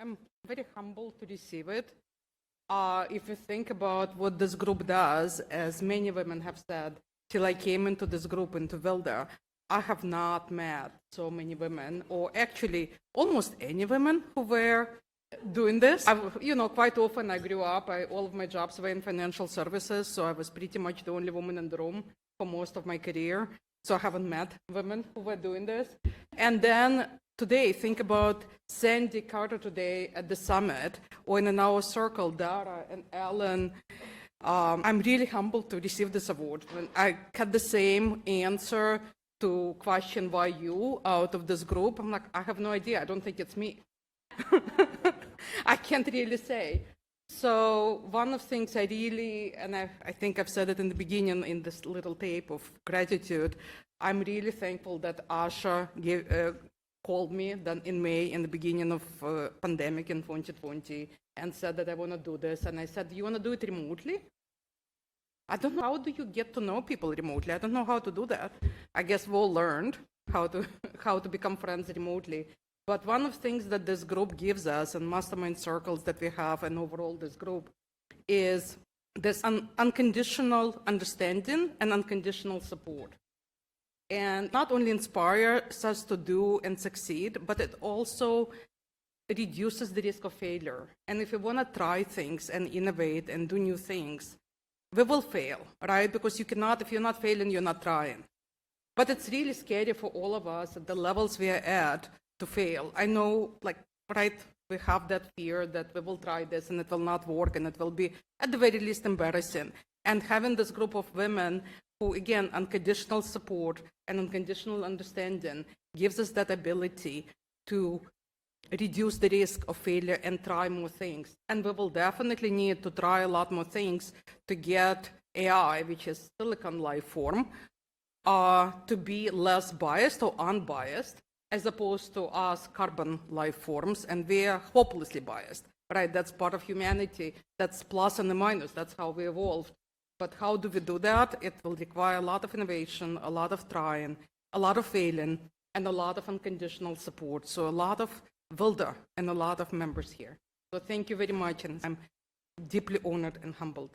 I'm very humbled to receive it. If you think about what this group does, as many women have said, till I came into this group, into WLDA, I have not met so many women, or actually almost any women who were doing this. Quite often I grew up, all of my jobs were in financial services, so I was pretty much the only woman in the room for most of my career. So I haven't met women who were doing this. And then today, think about Sandy Carter today at the summit, or in our circle, Dara and Ellen. I'm really humbled to receive this award. When I had the same answer to question why you out of this group, I'm like, I have no idea. I don't think it's me. I can't really say. So one of the things I really, and I think I've said it in the beginning in this little tape of gratitude, I'm really thankful that Asha called me then in May, in the beginning of pandemic in 2020, and said that I want to do this. And I said, you want to do it remotely? I don't know, how do you get to know people remotely? I don't know how to do that. I guess we all learned how to become friends remotely. But one of the things that this group gives us, and mastermind circles that we have, and overall this group, is this unconditional understanding and unconditional support. And not only inspires us to do and succeed, but it also reduces the risk of failure. And if we want to try things and innovate and do new things, we will fail, right? Because you cannot, if you're not failing, you're not trying. But it's really scary for all of us at the levels we are at to fail. I know, right, we have that fear that we will try this and it will not work and it will be, at the very least, embarrassing. And having this group of women who, again, unconditional support and unconditional understanding gives us that ability to reduce the risk of failure and try more things. And we will definitely need to try a lot more things to get AI, which is silicon life form, to be less biased or unbiased, as opposed to us carbon life forms, and we are hopelessly biased, right? That's part of humanity. That's plus and a minus. That's how we evolved. But how do we do that? It will require a lot of innovation, a lot of trying, a lot of failing, and a lot of unconditional support. So a lot of WLDA and a lot of members here. So thank you very much, and I'm deeply honored and humbled.